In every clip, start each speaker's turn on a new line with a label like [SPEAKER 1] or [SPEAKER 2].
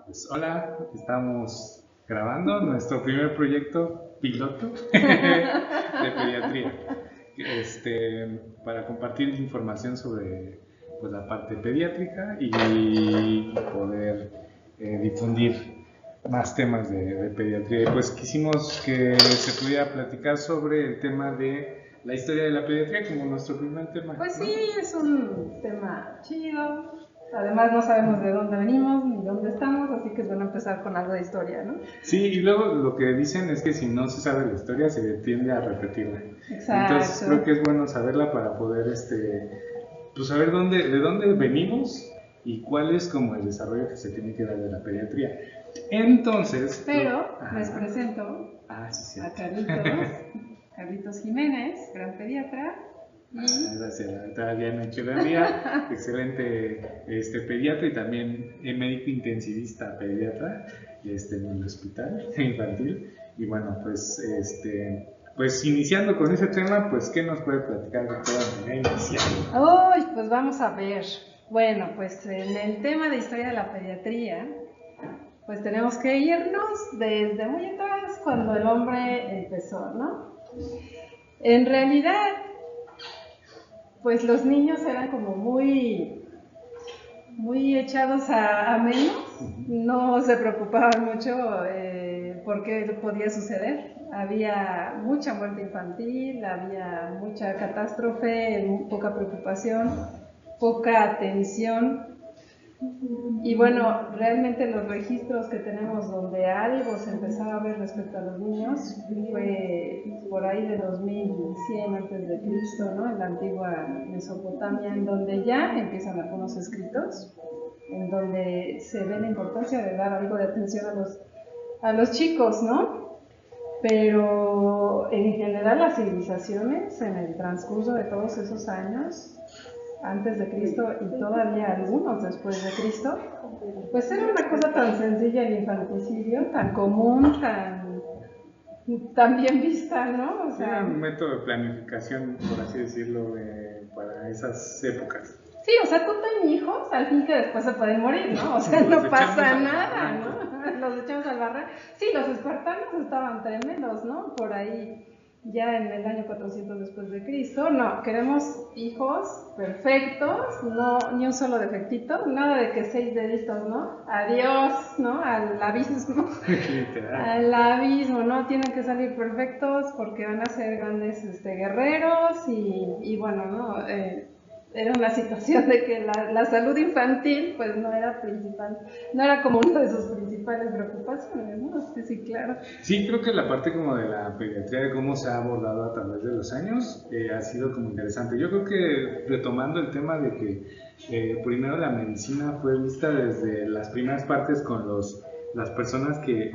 [SPEAKER 1] Pues hola, estamos grabando nuestro primer proyecto piloto de pediatría, para compartir información sobre pues, la parte pediátrica y poder difundir más temas de pediatría. Y pues quisimos que se pudiera platicar sobre el tema de la historia de la pediatría como nuestro primer tema.
[SPEAKER 2] Pues sí, es un tema chido. Además no sabemos de dónde venimos ni dónde estamos, así que es bueno empezar con algo de historia, ¿no?
[SPEAKER 1] Sí, y luego lo que dicen es que si no se sabe la historia se tiende a repetirla.
[SPEAKER 2] Exacto.
[SPEAKER 1] Entonces creo que es bueno saberla para poder pues saber de dónde venimos y cuál es como el desarrollo que se tiene que dar de la pediatría. Entonces,
[SPEAKER 2] Pero les presento
[SPEAKER 1] sí,
[SPEAKER 2] a Carlitos Jiménez, gran pediatra.
[SPEAKER 1] Gracias, la doctora Diana Echeverría, excelente pediatra y también médico intensivista pediatra en el hospital infantil. Y bueno, pues iniciando con ese tema, pues ¿qué nos puede platicar doctora de inicial?
[SPEAKER 2] Uy, pues vamos a ver. Bueno, pues en el tema de historia de la pediatría, pues tenemos que irnos desde muy atrás, cuando el hombre empezó, ¿no? En realidad, pues los niños eran como muy echados a menos, no se preocupaban mucho por qué podía suceder. Había mucha muerte infantil, había mucha catástrofe, poca preocupación, poca atención. Y bueno, realmente los registros que tenemos donde algo se empezaba a ver respecto a los niños fue por ahí de 2100 antes de Cristo, ¿no? En la antigua Mesopotamia, en donde ya empiezan algunos escritos, en donde se ve la importancia de dar algo de atención a los chicos, ¿no? Pero en general las civilizaciones en el transcurso de todos esos años antes de Cristo y todavía algunos después de Cristo, pues era una cosa tan sencilla el infanticidio, tan común, tan bien vista, ¿no?
[SPEAKER 1] O sea, un método de planificación, por así decirlo, para esas épocas.
[SPEAKER 2] Sí, o sea, tú ten hijos, al fin que después se pueden morir, ¿no? O sea, no pasa nada, ¿no? Los echamos al barranco. Sí, los espartanos estaban tremendos, ¿no? Por ahí, ya en el año 400 después de Cristo. No, queremos hijos perfectos, no, ni un solo defectito, nada de que 6 deditos, ¿no? Adiós, ¿no? Al abismo. Al abismo, ¿no? Tienen que salir perfectos porque van a ser grandes guerreros y bueno, ¿no? Era una situación de que la salud infantil pues no era principal, no era como una de sus principales preocupaciones, ¿no? Sí, claro.
[SPEAKER 1] Sí, creo que la parte como de la pediatría, de cómo se ha abordado a través de los años, ha sido como interesante. Yo creo que retomando el tema de que primero la medicina fue vista desde las primeras partes con las personas que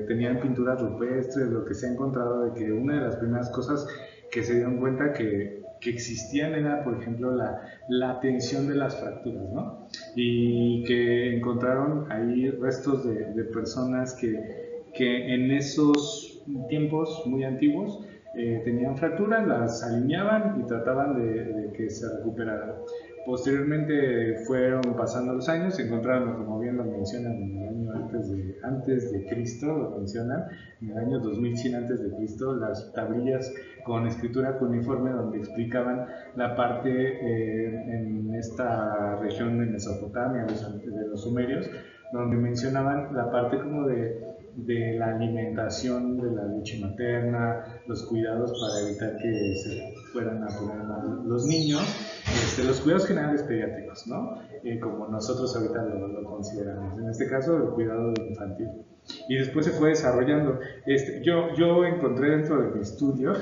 [SPEAKER 1] tenían pinturas rupestres, lo que se ha encontrado de que una de las primeras cosas que se dieron cuenta que existían era, por ejemplo, la atención de las fracturas, ¿no? Y que encontraron ahí restos de personas que en esos tiempos muy antiguos tenían fracturas, las alineaban y trataban de que se recuperaran. Posteriormente fueron pasando los años, se encontraron, como bien lo mencionan, en el año antes de Cristo, lo mencionan, en el año 2100 antes de Cristo, las tablillas con escritura cuneiforme donde explicaban la parte en esta región de Mesopotamia, de los sumerios, donde mencionaban la parte como de la alimentación de la leche materna, los cuidados para evitar que se fueran a poner mal los niños, los cuidados generales pediátricos, ¿no? Como nosotros ahorita lo consideramos. En este caso, el cuidado infantil. Y después se fue desarrollando. Yo encontré dentro de mi estudio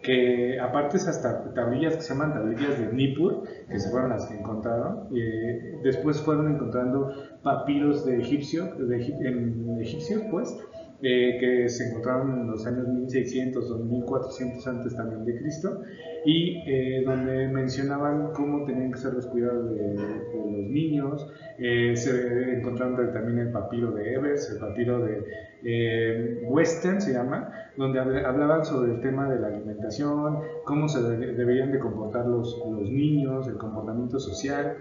[SPEAKER 1] que aparte esas tablillas que se llaman tablillas de Nippur, que se fueron las que encontraron, después fueron encontrando papiros de egipcios, pues, que se encontraron en los años 1600 o 1400 antes también de Cristo, y donde mencionaban cómo tenían que ser los cuidados de los niños. Se encontraron también el papiro de Evers, el papiro de Western se llama, donde hablaban sobre el tema de la alimentación, cómo se deberían de comportar los niños, el comportamiento social.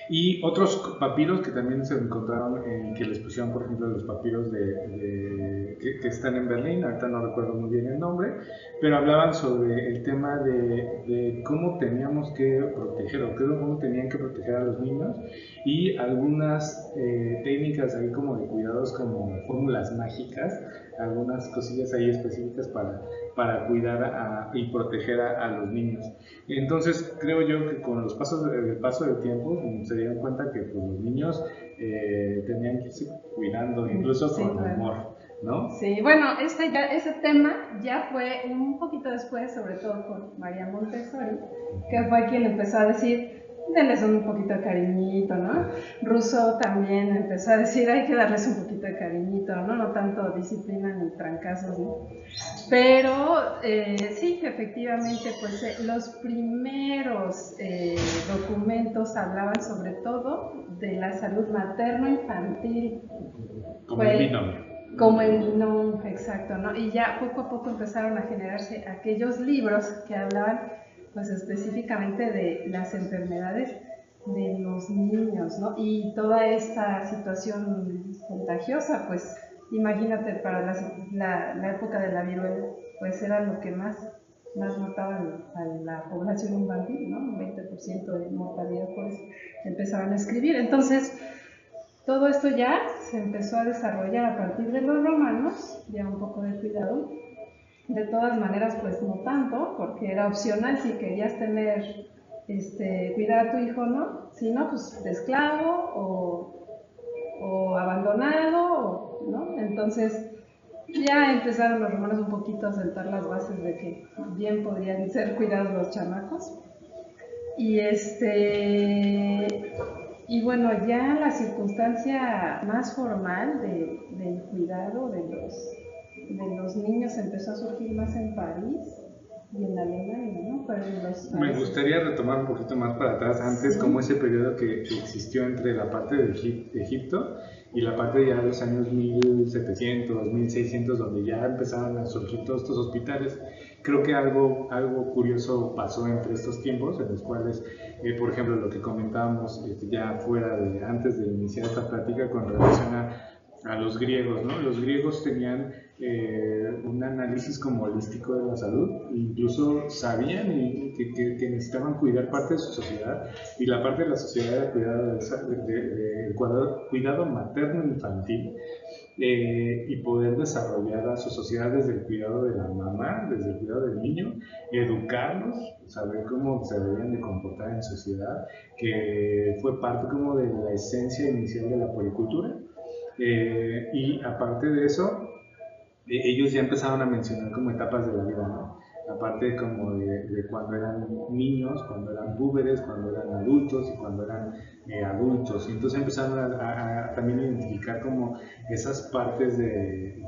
[SPEAKER 1] Y otros papiros que también se encontraron, que les pusieron, por ejemplo, los papiros que están en Berlín, ahorita no recuerdo muy bien el nombre, pero hablaban sobre el tema de cómo teníamos que proteger o cómo tenían que proteger a los niños y algunas técnicas ahí como de cuidados, como fórmulas mágicas, algunas cosillas ahí específicas para cuidar y proteger a los niños. Entonces creo yo que con el paso del tiempo se dieron cuenta que pues, los niños tenían que irse cuidando, incluso
[SPEAKER 2] Sí,
[SPEAKER 1] con
[SPEAKER 2] claro.
[SPEAKER 1] amor, ¿no?
[SPEAKER 2] Sí, bueno, ese tema ya fue un poquito después, sobre todo con María Montessori, que fue quien empezó a decir, denles un poquito de cariñito, ¿no? Rousseau también empezó a decir, hay que darles un poquito de cariñito, ¿no? No tanto disciplina ni trancazos, ¿no? Pero sí, efectivamente, pues los primeros documentos hablaban sobre todo de la salud materno-infantil.
[SPEAKER 1] Como el binomio.
[SPEAKER 2] Como el binomio, exacto, ¿no? Y ya poco a poco empezaron a generarse aquellos libros que hablaban pues específicamente de las enfermedades de los niños, ¿no? Y toda esta situación contagiosa, pues imagínate, para la época de la viruela, pues era lo que más mataba a la población infantil, ¿no? Un 20% de mortalidad, por eso empezaban a escribir. Entonces, todo esto ya se empezó a desarrollar a partir de los romanos, ya un poco de cuidado. De todas maneras, pues no tanto, porque era opcional si querías tener, cuidar a tu hijo, ¿no? Si no, pues de esclavo o abandonado, ¿no? Entonces ya empezaron los romanos un poquito a sentar las bases de que bien podrían ser cuidados los chamacos. Y bueno, ya la circunstancia más formal del cuidado de los niños empezó a surgir más en París y en Alemania, ¿no? Pero en los
[SPEAKER 1] Me
[SPEAKER 2] países.
[SPEAKER 1] gustaría retomar un poquito más para atrás, antes,
[SPEAKER 2] Sí.
[SPEAKER 1] como ese periodo que existió entre la parte de Egipto y la parte ya de los años 1700, 1600, donde ya empezaron a surgir todos estos hospitales. Creo que algo curioso pasó entre estos tiempos, en los cuales, por ejemplo, lo que comentábamos ya fuera de, antes de iniciar esta plática con relación a los griegos, ¿no? Los griegos tenían un análisis como holístico de la salud, incluso sabían que necesitaban cuidar parte de su sociedad, y la parte de la sociedad era cuidado materno-infantil, y poder desarrollar a su sociedad desde el cuidado de la mamá, desde el cuidado del niño, educarlos, saber cómo se debían de comportar en sociedad, que fue parte como de la esencia inicial de la policultura. Y aparte de eso, ellos ya empezaron a mencionar como etapas de la vida, ¿no? Aparte como de cuando eran niños, cuando eran púberes, cuando eran adultos y cuando eran adultos. Y entonces empezaron a también identificar como esas partes de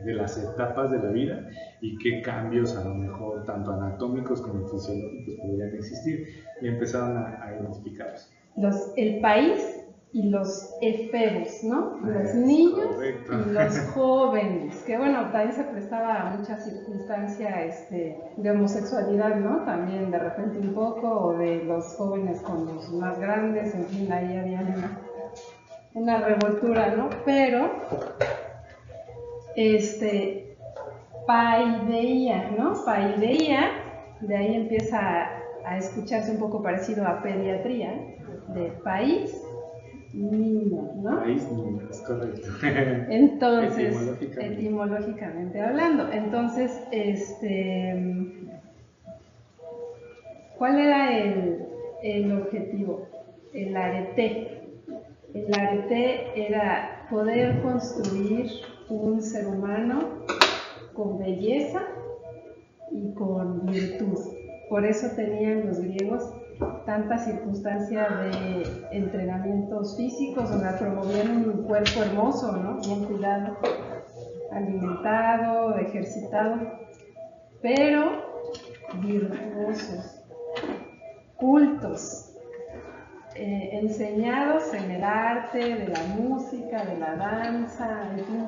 [SPEAKER 1] las etapas de la vida y qué cambios a lo mejor tanto anatómicos como fisiológicos podrían existir. Y empezaron a identificarlos.
[SPEAKER 2] El país y los efebos, ¿no? Los niños
[SPEAKER 1] correcto.
[SPEAKER 2] Y los jóvenes, que bueno, también se prestaba a mucha circunstancia de homosexualidad, ¿no? También de repente un poco, o de los jóvenes con los más grandes, en fin, ahí había una revoltura, ¿no? Pero, paideia, ¿no? Paideia, de ahí empieza a escucharse un poco parecido a pediatría, de país, niño, ¿no?
[SPEAKER 1] País, niño, es correcto.
[SPEAKER 2] Entonces, etimológicamente hablando. Entonces, ¿cuál era el objetivo? El arete. El arete era poder construir un ser humano con belleza y con virtud. Por eso tenían los griegos tanta circunstancia de entrenamientos físicos, donde promovían un cuerpo hermoso, ¿no? Bien cuidado, alimentado, ejercitado, pero virtuosos, cultos, enseñados en el arte, de la música, de la danza, en fin,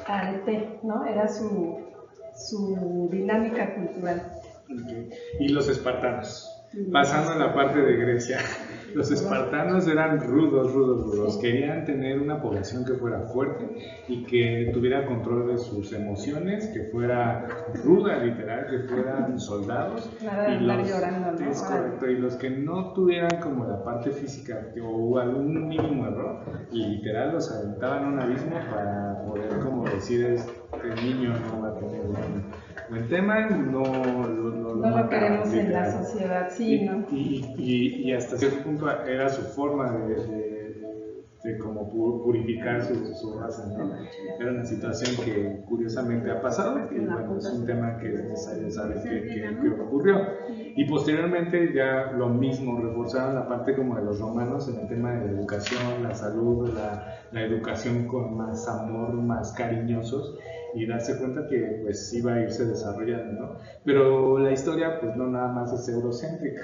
[SPEAKER 2] arte, ¿no? Era su dinámica cultural.
[SPEAKER 1] Okay. Y los espartanos. Pasando a la parte de Grecia, los espartanos eran rudos. Querían tener una población que fuera fuerte y que tuviera control de sus emociones, que fuera ruda, literal, que fueran soldados.
[SPEAKER 2] Nada de andar llorando, ¿no?
[SPEAKER 1] Es correcto, y los que no tuvieran como la parte física o algún mínimo error, literal los aventaban a un abismo para poder como decir, este niño no va a tener buen tema, no
[SPEAKER 2] lo queremos en la sociedad, sí, ¿no?
[SPEAKER 1] Y hasta cierto punto era su forma de como purificar su raza, ¿no? Era una situación que curiosamente ha pasado y bueno, es un tema que es necesario saber qué ocurrió. Y posteriormente ya lo mismo, reforzaron la parte como de los romanos en el tema de la educación, la salud, la educación con más amor, más cariñosos, y darse cuenta que pues iba a irse desarrollando, ¿no? Pero la historia pues no nada más es eurocéntrica,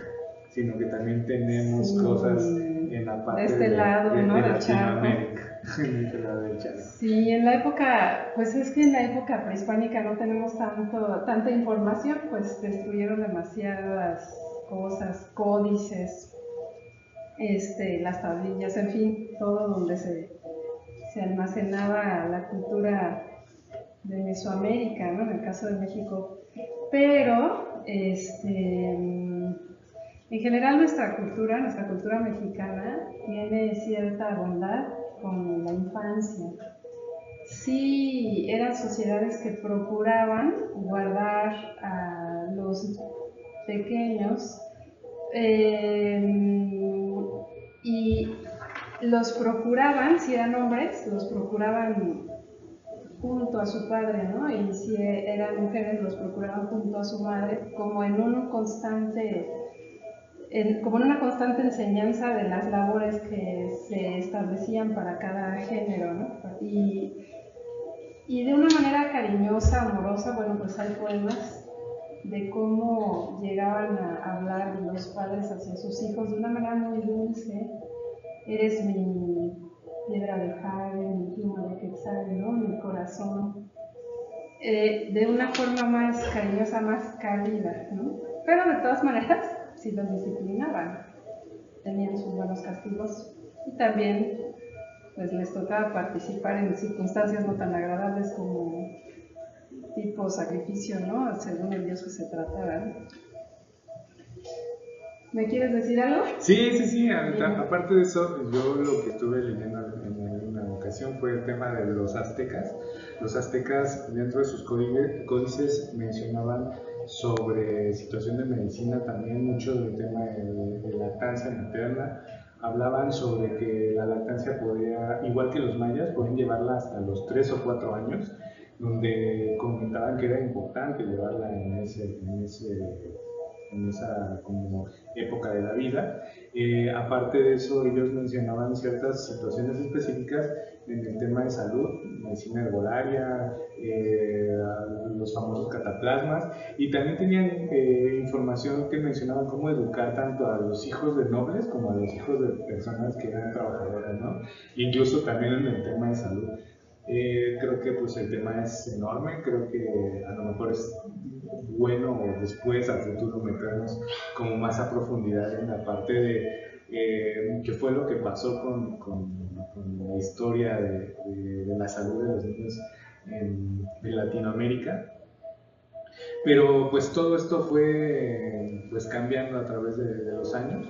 [SPEAKER 1] sino que también tenemos cosas en la parte
[SPEAKER 2] de lado, ¿no?
[SPEAKER 1] de
[SPEAKER 2] Latinoamérica.
[SPEAKER 1] En este lado del Chaco.
[SPEAKER 2] Sí, en la época, pues es que en la época prehispánica no tenemos tanta información, pues destruyeron demasiadas cosas, códices, las tablillas, en fin, todo donde se almacenaba la cultura de Mesoamérica, ¿no? En el caso de México. Pero, en general nuestra cultura mexicana tiene cierta bondad con la infancia. Sí, eran sociedades que procuraban guardar a los pequeños y los procuraban, si eran hombres, los procuraban junto a su padre, ¿no? Y si eran mujeres, los procuraban junto a su madre, como en una constante enseñanza de las labores que se establecían para cada género, ¿no? Y de una manera cariñosa, amorosa, bueno, pues hay poemas de cómo llegaban a hablar los padres hacia sus hijos de una manera muy dulce. Eres mi piedra de jade, mi pluma de quetzal, ¿no? Mi corazón. De una forma más cariñosa, más cálida, ¿no? Pero de todas maneras, sí los disciplinaban, tenían sus buenos castigos y también pues les tocaba participar en circunstancias no tan agradables como tipo sacrificio, ¿no? Según el dios que se tratara, ¿no? ¿Me quieres decir algo?
[SPEAKER 1] Sí. Aparte de eso, yo lo que estuve leyendo en una ocasión fue el tema de los aztecas. Los aztecas, dentro de sus códices, mencionaban sobre situación de medicina, también mucho del tema de lactancia materna. Hablaban sobre que la lactancia podía, igual que los mayas, podían llevarla hasta los 3 o 4 años, donde comentaban que era importante llevarla en esa como época de la vida. Aparte de eso, ellos mencionaban ciertas situaciones específicas en el tema de salud, medicina herbolaria, los famosos cataplasmas, y también tenían información que mencionaban cómo educar tanto a los hijos de nobles como a los hijos de personas que eran trabajadoras, ¿no? Incluso también en el tema de salud. Creo que pues el tema es enorme, creo que a lo mejor es bueno o después al futuro meternos como más a profundidad en la parte de qué fue lo que pasó con la historia de la salud de los niños en Latinoamérica. Pero pues todo esto fue pues cambiando a través de los años.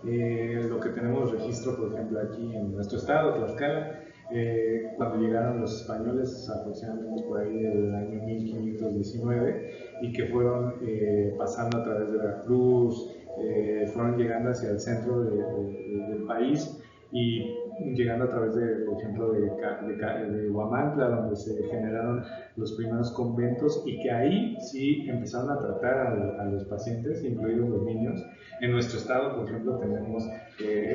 [SPEAKER 1] Lo que tenemos registro, por ejemplo, aquí en nuestro estado, Tlaxcala, cuando llegaron los españoles aproximadamente por ahí del año 1519 y que fueron pasando a través de Veracruz, fueron llegando hacia el centro del país y llegando a través de, por ejemplo, de Huamantla, donde se generaron los primeros conventos y que ahí sí empezaron a tratar a los pacientes, incluidos los niños. En nuestro estado, por ejemplo, tenemos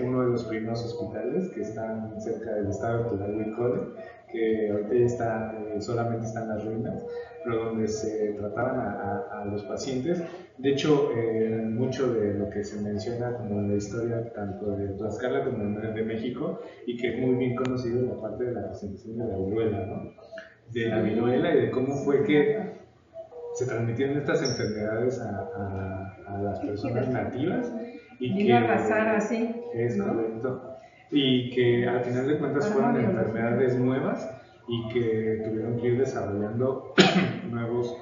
[SPEAKER 1] uno de los primeros hospitales que están cerca del estado de Tlahuicole, que ahorita ya está, solamente están las ruinas, pero donde se trataban a los pacientes. De hecho, mucho de lo que se menciona como en la historia tanto de Tlaxcala como de México, y que es muy bien conocido la parte de la presentación de la viruela, ¿no? De la viruela y de cómo fue que se transmitieron estas enfermedades a las personas nativas y
[SPEAKER 2] vino a arrasar así.
[SPEAKER 1] Es correcto. Y que al final de cuentas fueron enfermedades nuevas y que tuvieron que ir desarrollando nuevos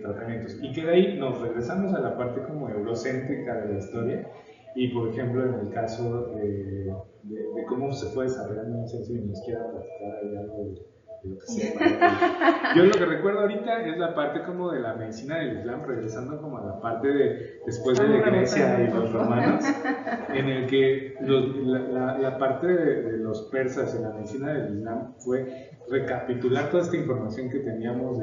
[SPEAKER 1] tratamientos. Y que de ahí nos regresamos a la parte como eurocéntrica de la historia. Y por ejemplo, en el caso de cómo se fue desarrollando, no sé si nos quiera platicar ahí algo de lo que sepa. Yo lo que recuerdo ahorita es la parte como de la medicina del Islam, regresando como a la parte de después de Grecia y los romanos, en el que la parte de los persas en la medicina del Islam fue recapitular toda esta información que teníamos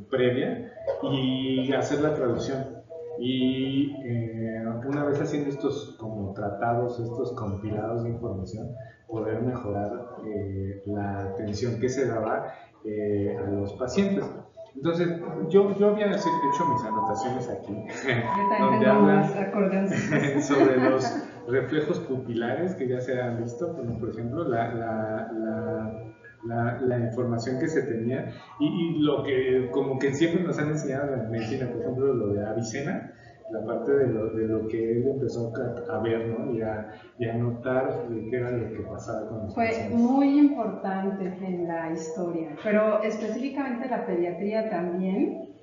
[SPEAKER 1] previa y hacer la traducción. Y una vez haciendo estos como tratados, estos compilados de información, poder mejorar la atención que se daba a los pacientes. Entonces, yo había hecho mis anotaciones aquí, donde hablan sobre los reflejos pupilares que ya se han visto, como por ejemplo la información que se tenía y lo que como que siempre nos han enseñado en la medicina, por ejemplo lo de Avicena, la parte de lo que él empezó a ver, ¿no? y a notar qué era lo que pasaba con los pacientes.
[SPEAKER 2] Fue muy importante en la historia, pero específicamente la pediatría también,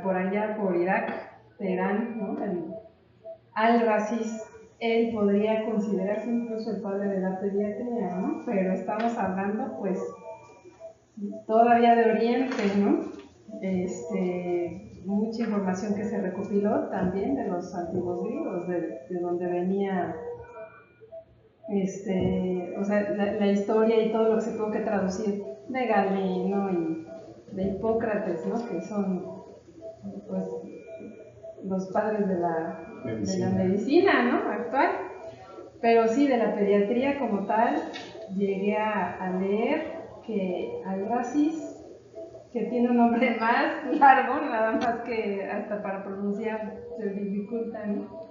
[SPEAKER 2] por allá por Irak, Teherán, ¿no? Al-Raziz, él podría considerarse incluso el padre de la pediatría, ¿no? Pero estamos hablando pues todavía de Oriente, ¿no? Mucha información que se recopiló también de los antiguos griegos, de donde venía o sea, la historia y todo lo que se tuvo que traducir de Galeno y de Hipócrates, ¿no? Que son pues los padres de la medicina, ¿no? Actual. Pero sí, de la pediatría como tal, llegué a leer que Al-Raziz, que tiene un nombre más largo, nada más que hasta para pronunciar se dificulta, ¿no?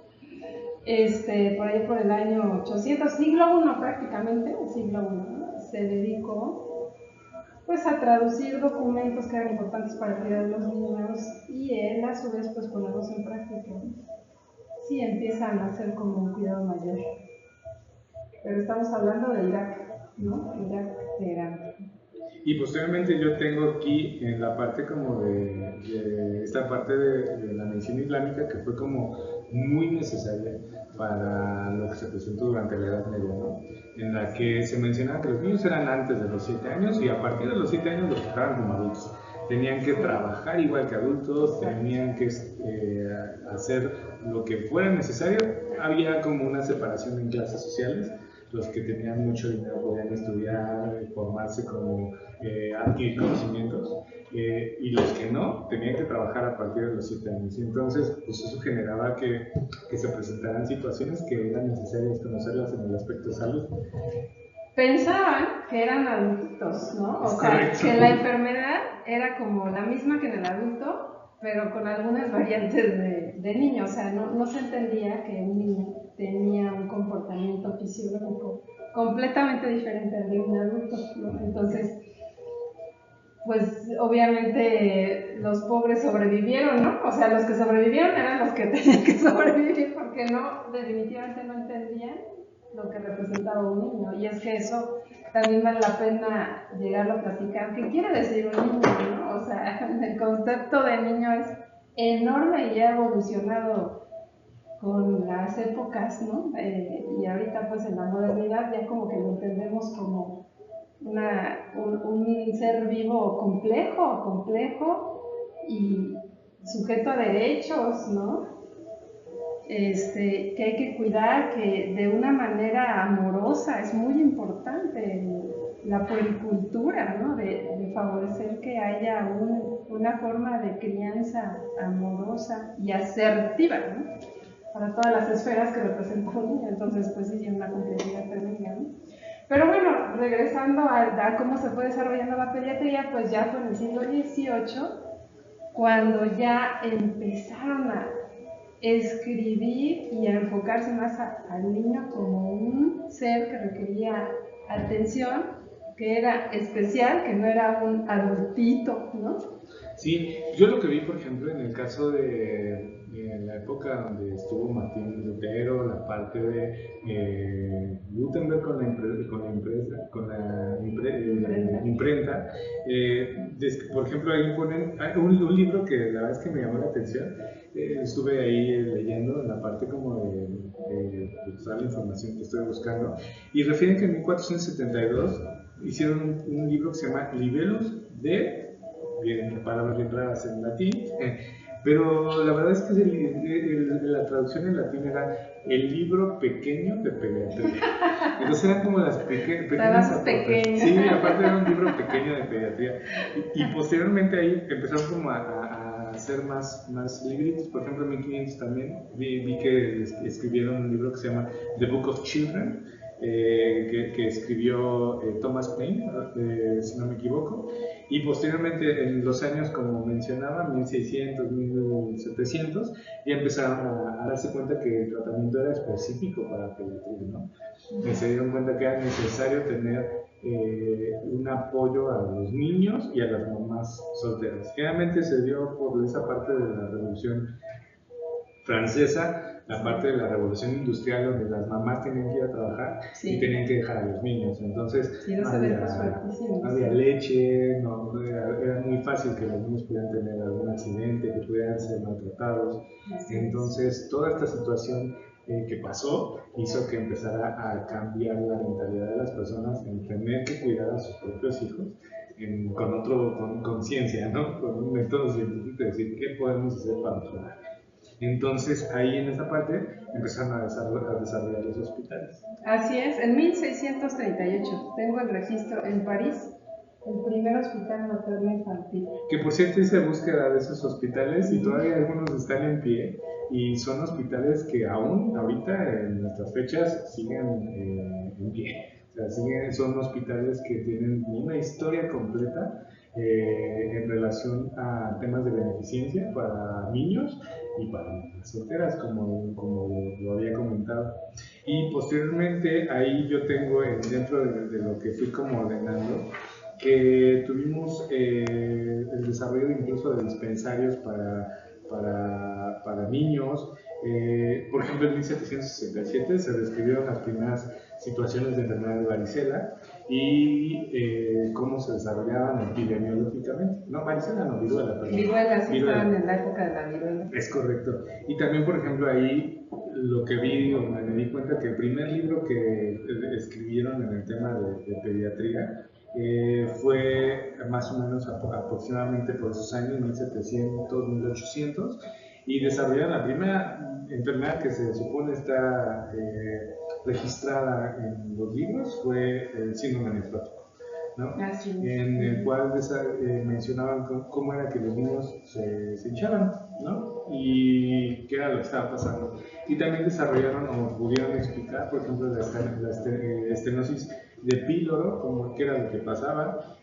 [SPEAKER 2] Por ahí por el año 800, siglo I prácticamente, siglo I, ¿no? Se dedicó pues a traducir documentos que eran importantes para el cuidado de los niños y él a su vez pues ponerlos en práctica. Sí, empiezan a hacer como un cuidado mayor. Pero estamos hablando de Irak, ¿no? Irak, Teherán.
[SPEAKER 1] Y posteriormente yo tengo aquí en la parte como de esta parte de la medicina islámica que fue como muy necesaria para lo que se presentó durante la Edad Media, ¿no? En la que se mencionaba que los niños eran antes de los 7 años y a partir de los 7 años los trataban como adultos. Tenían que trabajar igual que adultos, tenían que hacer lo que fuera necesario. Había como una separación en clases sociales. Los que tenían mucho dinero podían estudiar, formarse como adquirir conocimientos, y los que no tenían que trabajar a partir de los 7 años. Y entonces, pues eso generaba que se presentaran situaciones que eran necesarias conocerlas en el aspecto de salud.
[SPEAKER 2] Pensaban que eran adultos, ¿no? O sea, que la enfermedad era como la misma que en el adulto, pero con algunas variantes de niño. O sea, no se entendía que un niño tenía un comportamiento fisiológico completamente diferente al de un adulto, ¿no? Entonces, pues obviamente los pobres sobrevivieron, ¿no? O sea, los que sobrevivieron eran los que tenían que sobrevivir porque definitivamente no entendían lo que representaba un niño. Y es que eso también vale la pena llegarlo a platicar. ¿Qué quiere decir un niño, no? O sea, el concepto de niño es enorme y ha evolucionado con las épocas, ¿no? Y ahorita pues en la modernidad ya como que lo entendemos como un ser vivo complejo y sujeto a derechos, ¿no? Que hay que cuidar, que de una manera amorosa es muy importante la puericultura, ¿no? De favorecer que haya una forma de crianza amorosa y asertiva, ¿no? Para todas las esferas que representa un niño. Entonces, pues sí, tiene una complejidad tremenda, ¿no? Pero bueno, regresando a cómo se fue desarrollando la pediatría, pues ya fue en el siglo XVIII cuando ya empezaron a escribir y a enfocarse más al niño como un ser que requería atención que era especial, que no era un adultito, ¿no?
[SPEAKER 1] Sí, yo lo que vi, por ejemplo, en el caso de la época donde estuvo Martín Lutero, la parte de Gutenberg con la imprenta, por ejemplo, ahí ponen hay un libro que la verdad es que me llamó la atención. Estuve ahí leyendo en la parte como de toda la información que estoy buscando, y refieren que en 1472 hicieron un libro que se llama Libellus de, bien, palabras bien raras en latín, pero la verdad es que la traducción en latín era el libro pequeño de pediatría. Entonces eran como las pequeñas
[SPEAKER 2] aportaciones.
[SPEAKER 1] Sí, aparte era un libro pequeño de pediatría. Y posteriormente ahí empezaron como a hacer más libritos. Por ejemplo, en 1500 también vi que escribieron un libro que se llama The Book of Children, que escribió Thomas Paine, si no me equivoco. Y posteriormente, en los años, como mencionaba, 1600, 1700, ya empezaron a darse cuenta que el tratamiento era específico para pediatría, ¿no? Y se dieron cuenta que era necesario tener un apoyo a los niños y a las mamás solteras. Generalmente se dio por esa parte de la Revolución Francesa, la parte de la revolución industrial, donde las mamás tenían que ir a trabajar y tenían que dejar a los niños. Entonces no había leche, era muy fácil que los niños pudieran tener algún accidente, que pudieran ser maltratados. Entonces toda esta situación que pasó hizo que empezara a cambiar la mentalidad de las personas en tener que cuidar a sus propios hijos con conciencia, ¿no? Con un método científico de decir qué podemos hacer para mejorar. Entonces ahí en esa parte empezaron a desarrollar los hospitales.
[SPEAKER 2] Así es, en 1638 tengo el registro en París, el primer hospital materno infantil.
[SPEAKER 1] Que por cierto hice búsqueda de esos hospitales y todavía algunos están en pie, y son hospitales que aún ahorita en nuestras fechas siguen en pie. O sea, son hospitales que tienen una historia completa en relación a temas de beneficencia para niños y para las solteras, como lo había comentado. Y posteriormente ahí yo tengo dentro de lo que fui como ordenando, que tuvimos el desarrollo incluso de dispensarios para niños. Por ejemplo, en 1767 se describieron las primeras situaciones de enfermedad de varicela y cómo se desarrollaban epidemiológicamente. No, varicela no, viruela, perdón.
[SPEAKER 2] Viruela, sí, estaban en la época de la viruela.
[SPEAKER 1] Es correcto. Y también, por ejemplo, ahí lo que vi, o me di cuenta que el primer libro que escribieron en el tema de pediatría fue más o menos aproximadamente por esos años, 1700, 1800, y desarrollaron la primera enfermedad que se supone está registrada en los libros, fue el síndrome nefrótico, ¿no? En el cual mencionaban cómo era que los niños se hinchaban, ¿no? Y qué era lo que estaba pasando. Y también desarrollaron o pudieron explicar, por ejemplo, la estenosis de píloro, como qué era lo que pasaba,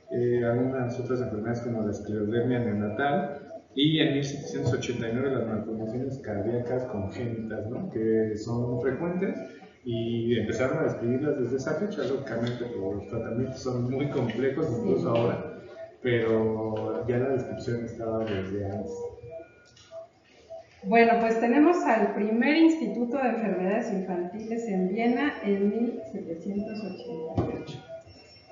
[SPEAKER 1] algunas otras enfermedades como la esclerodermia neonatal, y en 1789 las malformaciones cardíacas congénitas, ¿no? Que son frecuentes, y empezaron a describirlas desde esa fecha, lógicamente, porque los tratamientos son muy complejos incluso ahora, pero ya la descripción estaba desde antes.
[SPEAKER 2] Bueno, pues tenemos al primer Instituto de Enfermedades Infantiles en Viena en 1788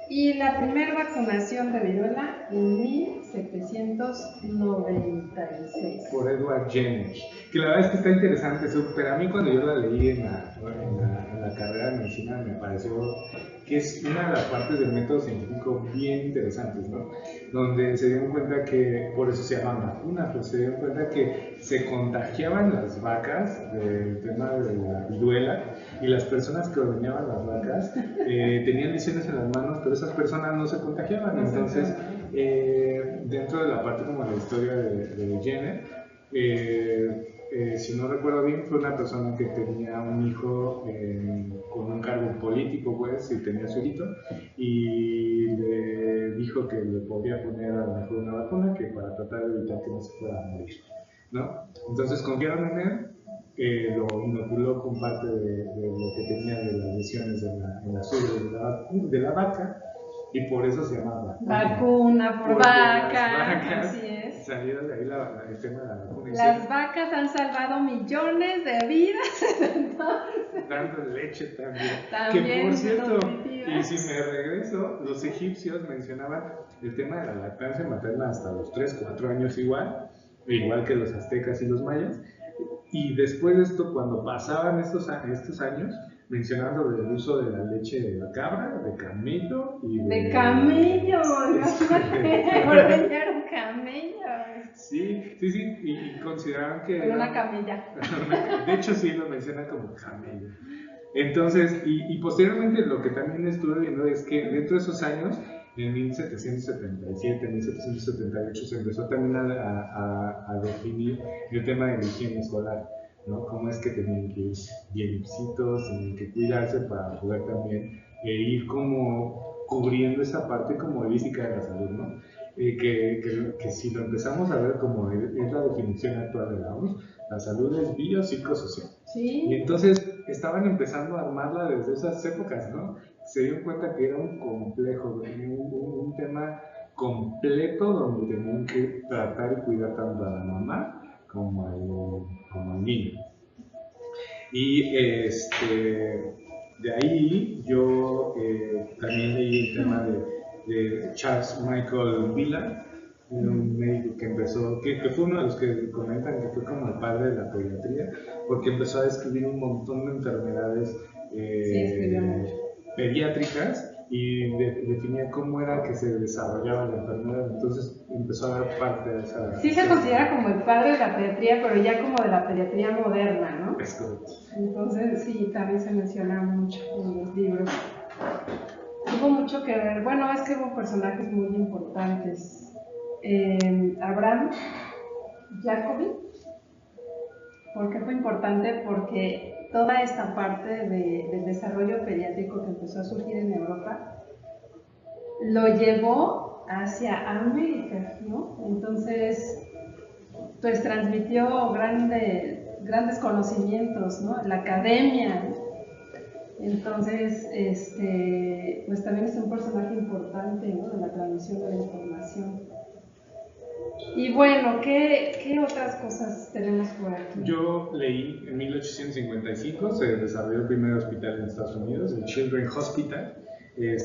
[SPEAKER 2] y la primera vacunación de viruela en 1796.
[SPEAKER 1] Por Edward Jenner, que la verdad es que está interesante, pero a mí cuando yo la leí en la carrera de medicina me pareció que es una de las partes del método científico bien interesantes, ¿no? Donde se dieron cuenta que, por eso se llaman vacunas, pues se dieron cuenta que se contagiaban las vacas del tema de la viruela, y las personas que ordeñaban las vacas tenían lesiones en las manos, pero esas personas no se contagiaban. Entonces, dentro de la parte como la historia de Jenner, si no recuerdo bien, fue una persona que tenía un hijo con un cargo político, pues, y tenía su hijito, y le dijo que le podría poner a lo mejor una vacuna que para tratar de evitar que no se fuera a morir, ¿no? Entonces confiaron en él, lo inoculó con parte de lo que tenía de las lesiones en la sangre de la vaca, y por eso se llama
[SPEAKER 2] vacuna por
[SPEAKER 1] porque
[SPEAKER 2] vaca,
[SPEAKER 1] las vacas
[SPEAKER 2] así es.
[SPEAKER 1] salieron de ahí el tema de la vacuna.
[SPEAKER 2] Las vacas han salvado millones de vidas, entonces.
[SPEAKER 1] Dando leche también.
[SPEAKER 2] También
[SPEAKER 1] Que por cierto,
[SPEAKER 2] nutritivas.
[SPEAKER 1] y si me regreso, los egipcios mencionaban el tema de la lactancia materna hasta los 3, 4 años igual que los aztecas y los mayas. Y después de esto, cuando pasaban estos años, mencionaban sobre el uso de la leche de la cabra, de camello y
[SPEAKER 2] de camello, imagínate, ordeñar un camello.
[SPEAKER 1] Sí, y consideraban que...
[SPEAKER 2] Con una camella.
[SPEAKER 1] De hecho sí lo mencionan como camello. Entonces, y posteriormente lo que también estuve viendo es que dentro de esos años, en 1777, 1778, se empezó también a definir el tema de la higiene escolar, ¿no? Cómo es que tenían que ir bien limpitos, tenían que cuidarse para poder también ir como cubriendo esa parte como holística de la salud, ¿no? Que si lo empezamos a ver como es la definición actual de la OMS, la salud es biopsicosocial.
[SPEAKER 2] Sí.
[SPEAKER 1] Y entonces estaban empezando a armarla desde esas épocas, ¿no? Se dieron cuenta que era un complejo, un tema completo donde tenían que tratar y cuidar tanto a la mamá como al niño. Y de ahí yo también leí el tema de Charles Michael Wheeler, un médico que empezó, que fue uno de los que comentan que fue como el padre de la pediatría, porque empezó a describir un montón de enfermedades pediátricas y definía cómo era que se desarrollaba la enfermedad, entonces empezó a dar parte de esa...
[SPEAKER 2] Sí se considera como el padre de la pediatría, pero ya como de la pediatría moderna, ¿no?
[SPEAKER 1] Es correcto.
[SPEAKER 2] Entonces sí, también se menciona mucho en los libros. Tuvo mucho que ver, bueno, es que hubo personajes muy importantes. Abraham Jacobi. ¿Por qué fue importante? Porque toda esta parte del desarrollo pediátrico que empezó a surgir en Europa lo llevó hacia América, ¿no? Entonces, pues transmitió grandes conocimientos, ¿no? La academia. Entonces, pues también es un personaje importante, ¿no? De la transmisión de la información. Y bueno, ¿qué otras cosas tenemos por aquí?
[SPEAKER 1] Yo leí en 1855 se desarrolló el primer hospital en Estados Unidos, el Children's Hospital,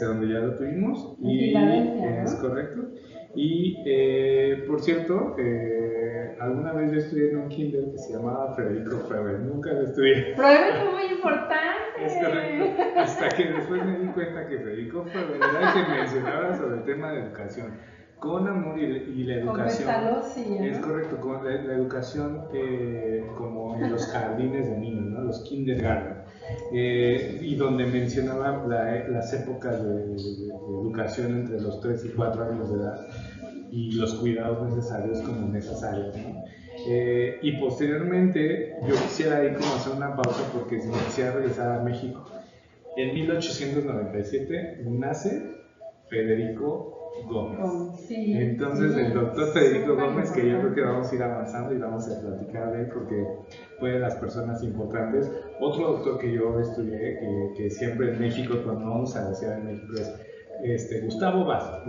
[SPEAKER 1] donde ya lo tuvimos.
[SPEAKER 2] En Filadelfia,
[SPEAKER 1] Es
[SPEAKER 2] ¿no?
[SPEAKER 1] correcto. Y por cierto, alguna vez yo estudié en un kinder que se llamaba Federico Froebel, nunca lo estudié.
[SPEAKER 2] Froebel fue muy importante.
[SPEAKER 1] Es correcto. Hasta que después me di cuenta que Federico Froebel era el que mencionaba sobre el tema de educación. Con amor y la educación.
[SPEAKER 2] Con Pestalozzi, ¿no?
[SPEAKER 1] Es correcto, con la educación como en los jardines de niños, ¿no? Los kindergarten. Y donde mencionaba las épocas de educación entre los 3 y 4 años de edad y los cuidados necesarios como en esas áreas, ¿no? Y posteriormente yo quisiera ahí como hacer una pausa porque si me quisiera regresar a México. En 1897 nace Federico Gómez.
[SPEAKER 2] Sí,
[SPEAKER 1] entonces
[SPEAKER 2] sí,
[SPEAKER 1] el doctor Federico Gómez, que yo creo
[SPEAKER 2] importante.
[SPEAKER 1] que vamos a ir avanzando y vamos a platicar de él porque fue de las personas importantes. Otro doctor que yo estudié, que siempre en México, cuando vamos a la Ciudad de México, es Gustavo Vaz,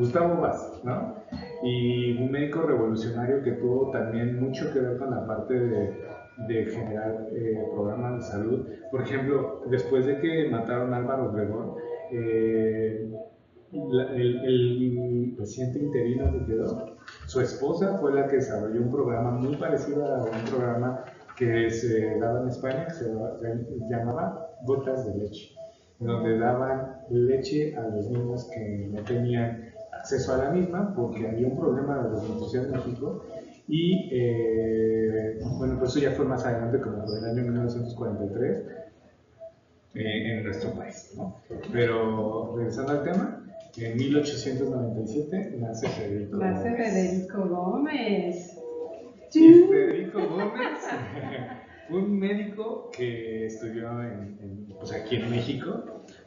[SPEAKER 1] ¿no? Y un médico revolucionario que tuvo también mucho que ver con la parte de generar programas de salud. Por ejemplo, después de que mataron a Álvaro Obregón, el presidente interino que quedó, su esposa fue la que desarrolló un programa muy parecido a un programa que se daba en España, que se llamaba Gotas de Leche, donde daban leche a los niños que no tenían acceso a la misma porque había un problema de desnutrición en México. Y bueno, pues eso ya fue más adelante, como por el año 1943, en nuestro país, ¿no? Pero regresando al tema, en 1897 nace Federico Gómez.
[SPEAKER 2] Nace Federico Gómez.
[SPEAKER 1] Y Federico Gómez fue un médico que estudió pues aquí en México,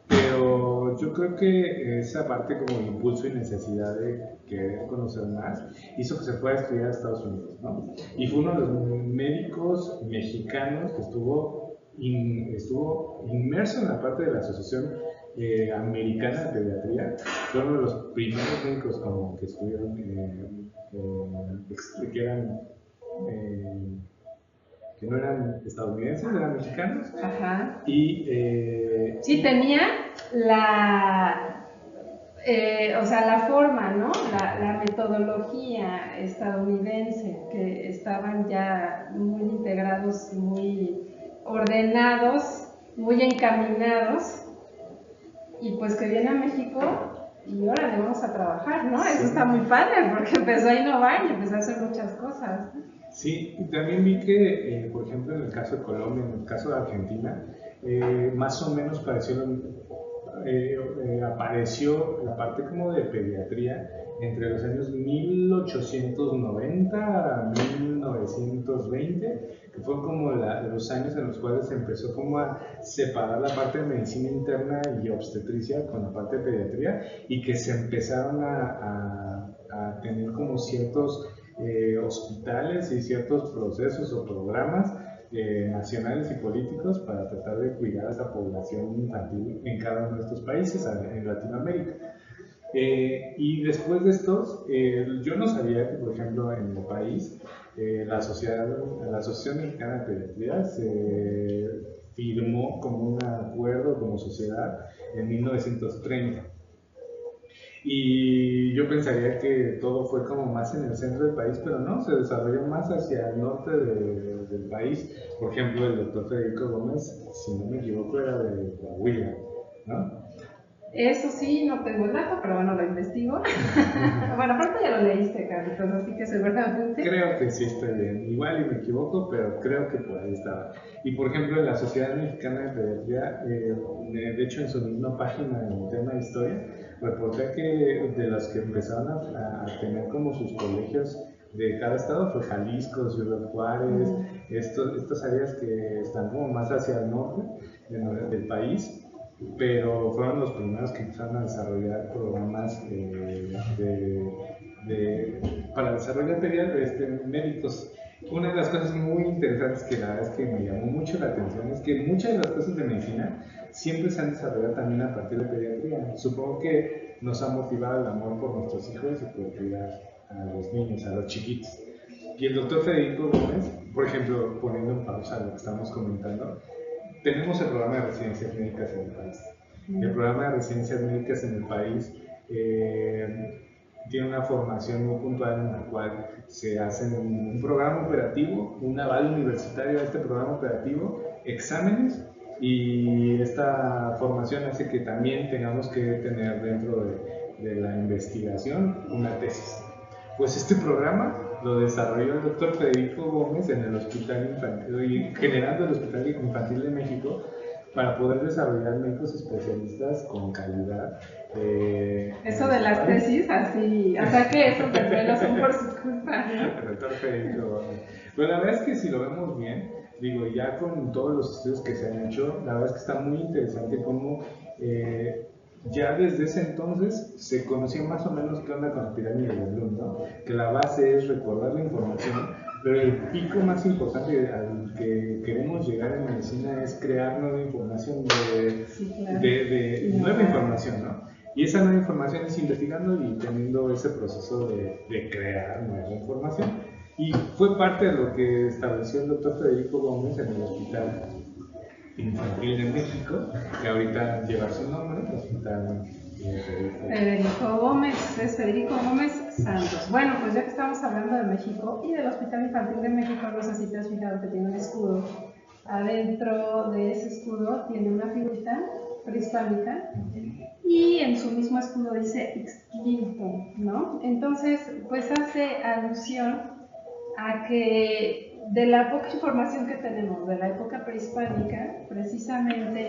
[SPEAKER 1] pero yo creo que esa parte como impulso y necesidad de querer conocer más hizo que se fuera a estudiar a Estados Unidos, ¿no? Y fue uno de los médicos mexicanos que estuvo inmerso en la parte de la Asociación Americana de Pediatría. Fueron de los primeros médicos como que estuvieron, que eran, que no eran estadounidenses, eran mexicanos.
[SPEAKER 2] Ajá.
[SPEAKER 1] Y
[SPEAKER 2] sí, tenía o sea, la forma, ¿no? La metodología estadounidense, que estaban ya muy integrados, muy ordenados, muy encaminados, y pues que viene a México y ahora le vamos a trabajar, ¿no? Eso está muy padre, porque empezó a innovar y empezó a hacer muchas cosas.
[SPEAKER 1] Sí, y también vi que, por ejemplo, en el caso de Colombia, en el caso de Argentina, más o menos apareció la parte como de pediatría entre los años 1890 a 1920, que fue como los años en los cuales se empezó como a separar la parte de medicina interna y obstetricia con la parte de pediatría, y que se empezaron a tener como ciertos hospitales y ciertos procesos o programas nacionales y políticos para tratar de cuidar a esa población infantil en cada uno de estos países, en Latinoamérica. Y después de estos, yo no sabía que, por ejemplo, en mi país, la Asociación Mexicana de Pediatría se firmó como un acuerdo como sociedad en 1930. Y yo pensaría que todo fue como más en el centro del país, pero no, se desarrolló más hacia el norte del país. Por ejemplo, el doctor Federico Gómez, si no me equivoco, era de Coahuila, ¿no?
[SPEAKER 2] Eso sí, no tengo el dato, pero bueno, lo investigo. Bueno, aparte ya lo leíste, Carlitos, así que seguramente.
[SPEAKER 1] Creo que sí estoy bien. Igual y me equivoco, pero creo que por ahí estaba. Y por ejemplo, la Sociedad Mexicana de Pediatría, de hecho en su misma página en el tema de historia, reporté que de las que empezaron a tener como sus colegios de cada estado fue Jalisco, Ciudad Juárez, estas áreas que están como más hacia el norte del país, pero fueron los primeros que empezaron a desarrollar programas para desarrollar médicos. Una de las cosas muy interesantes que la verdad es que me llamó mucho la atención es que muchas de las cosas de medicina siempre se han desarrollado también a partir de pediatría. Supongo que nos ha motivado el amor por nuestros hijos y por cuidar a los niños, a los chiquitos. Y el doctor Federico Gómez, por ejemplo, poniendo en pausa lo que estamos comentando, tenemos el programa de residencias médicas en el país. El programa de residencias médicas en el país tiene una formación muy puntual en la cual se hace un programa operativo, un aval universitario a este programa operativo, exámenes, y esta formación hace que también tengamos que tener dentro de la investigación una tesis. Pues este programa lo desarrolló el doctor Federico Gómez en el Hospital Infantil, generando el Hospital Infantil de México, para poder desarrollar médicos especialistas con calidad.
[SPEAKER 2] Eso de las tesis, así, o sea que esos desvelos son por su culpa, ¿no?
[SPEAKER 1] El doctor Federico Gómez. Pero la verdad es que si lo vemos bien, digo, ya con todos los estudios que se han hecho, la verdad es que está muy interesante cómo ya desde ese entonces se conocía más o menos qué onda con la pirámide de Bloom, ¿no? Que la base es recordar la información, pero el pico más importante al que queremos llegar en medicina es crear nueva información, nueva información, ¿no? Y esa nueva información es investigando y teniendo ese proceso de crear nueva información. Y fue parte de lo que estableció el doctor Federico Gómez en el Hospital Infantil de México, que ahorita lleva su nombre, Hospital
[SPEAKER 2] Federico Gómez, es Federico Gómez Santos. Bueno, pues ya que estamos hablando de México y del Hospital Infantil de México, no sé si te has fijado que tiene un escudo. Adentro de ese escudo tiene una figurita prehispánica y en su mismo escudo dice Ixtlilpo, ¿no? Entonces, pues hace alusión a que de la poca información que tenemos de la época prehispánica, precisamente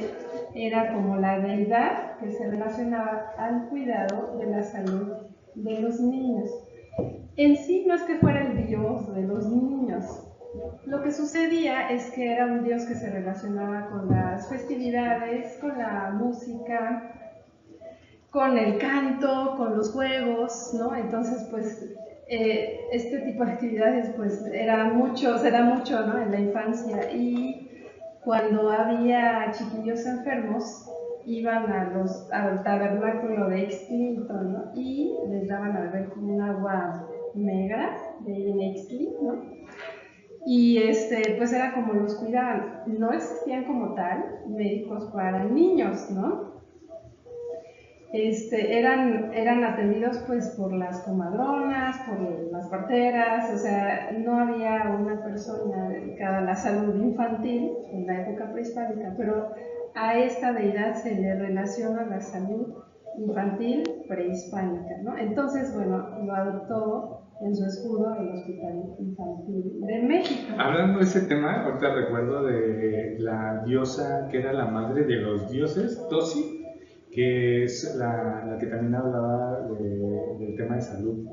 [SPEAKER 2] era como la deidad que se relacionaba al cuidado de la salud de los niños. En sí no es que fuera el dios de los niños. Lo que sucedía es que era un dios que se relacionaba con las festividades, con la música, con el canto, con los juegos, ¿no? Entonces, pues, este tipo de actividades, pues, se da mucho, ¿no? En la infancia. Y cuando había chiquillos enfermos, iban al tabernáculo de Ixtliltol, ¿no? Y les daban a beber como un agua negra de Ixtli, ¿no? Y pues era como los cuidaban. No existían como tal médicos para niños, ¿no? Eran atendidos pues por las comadronas, por las parteras, o sea, no había una persona dedicada a la salud infantil en la época prehispánica, pero a esta deidad se le relaciona la salud infantil prehispánica, ¿no? Entonces, bueno, lo adoptó en su escudo el Hospital Infantil de México.
[SPEAKER 1] Hablando de ese tema, ahorita recuerdo de la diosa que era la madre de los dioses, Tosi, que es la que también hablaba del tema de salud.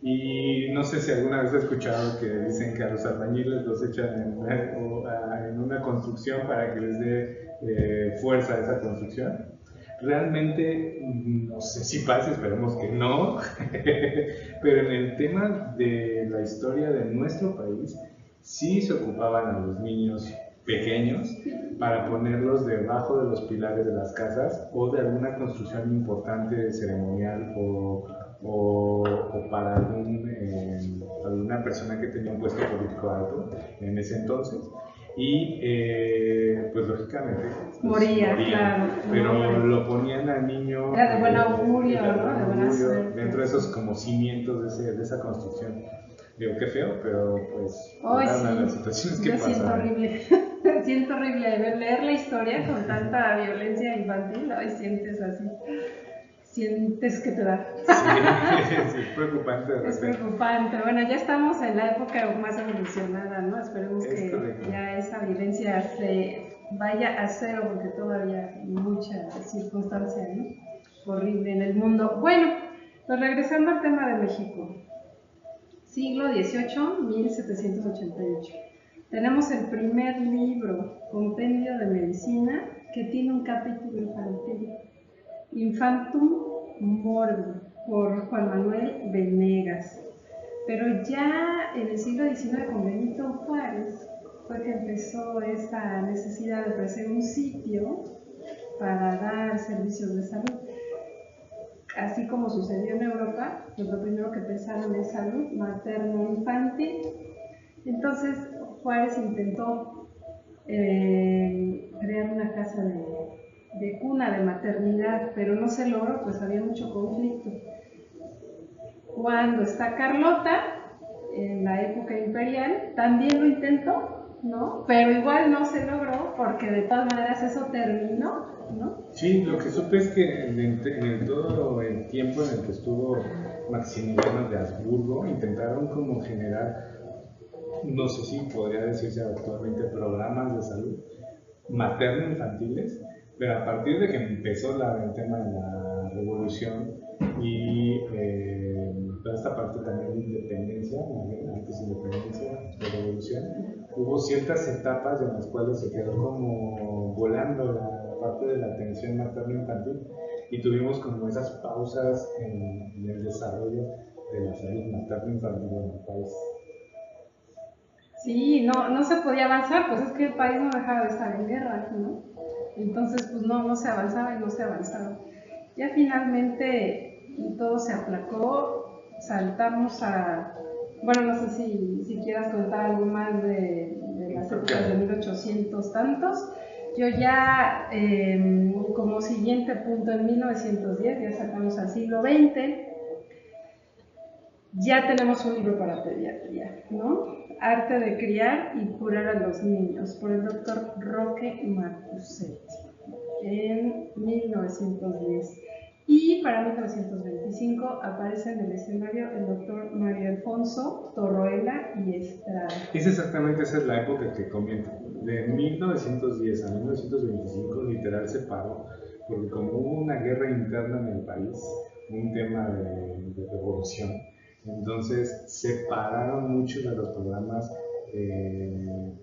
[SPEAKER 1] Y no sé si alguna vez has escuchado que dicen que a los albañiles los echan en una construcción para que les dé fuerza a esa construcción. Realmente, no sé si pasa, esperemos que no, pero en el tema de la historia de nuestro país, sí se ocupaban a los niños pequeños para ponerlos debajo de los pilares de las casas o de alguna construcción importante ceremonial o para alguna persona que tenía un puesto político alto en ese entonces. Y pues lógicamente pues,
[SPEAKER 2] moría, claro.
[SPEAKER 1] Pero lo ponían al niño.
[SPEAKER 2] Era de buen augurio, ¿no? De buena suerte.
[SPEAKER 1] Dentro de esos como cimientos de esa construcción. Digo, qué feo, pero pues
[SPEAKER 2] era
[SPEAKER 1] una de las situaciones que pasaban.
[SPEAKER 2] Siento horrible. Siento horrible leer la historia con tanta violencia infantil. Ay, sientes así. Sientes que te da.
[SPEAKER 1] Sí, es preocupante.
[SPEAKER 2] Es preocupante. Bueno, ya estamos en la época más evolucionada, ¿no? Esperemos que
[SPEAKER 1] correcto.
[SPEAKER 2] ya esa violencia se vaya a cero, porque todavía hay mucha circunstancia, ¿no? Horrible en el mundo. Bueno, pues regresando al tema de México. Siglo XVIII, 1788. Tenemos el primer libro, Compendio de Medicina, que tiene un capítulo infantil. Infantum Morbum, por Juan Manuel Venegas. Pero ya en el siglo XIX, con Benito Juárez, fue que empezó esta necesidad de ofrecer un sitio para dar servicios de salud. Así como sucedió en Europa, pues lo primero que pensaron es salud materno-infantil. Entonces Juárez intentó crear una casa de cuna, de maternidad, pero no se logró, pues había mucho conflicto. Cuando está Carlota, en la época imperial, también lo intentó, ¿no? Pero igual no se logró, porque de todas maneras eso terminó, ¿no?
[SPEAKER 1] Sí, lo que supe es que en todo el tiempo en el que estuvo Maximiliano de Habsburgo, intentaron como generar, no sé si podría decirse actualmente, programas de salud materno-infantiles, pero a partir de que empezó el tema de la revolución y toda esta parte también de independencia, antes de independencia, de revolución, hubo ciertas etapas en las cuales se quedó como volando la parte de la atención materno-infantil y tuvimos como esas pausas en el desarrollo de la salud materno-infantil en el país.
[SPEAKER 2] Sí, no se podía avanzar, pues es que el país no dejaba de estar en guerra, ¿no? Entonces, pues no se avanzaba y no se avanzaba. Ya finalmente todo se aplacó, saltamos a... Bueno, no sé si quieras contar algo más de las épocas de 1800 tantos. Yo ya, como siguiente punto, en 1910, ya sacamos al siglo XX, ya tenemos un libro para pediatría, ¿no? Arte de criar y curar a los niños, por el doctor Roque Martusetti, en 1910. Y para 1925 aparece en el escenario el doctor Mario Alfonso Torroella y Estrada.
[SPEAKER 1] Exactamente esa es la época que comento. De 1910 a 1925 literal se paró, porque como hubo una guerra interna en el país, un tema de revolución, entonces se pararon muchos de los programas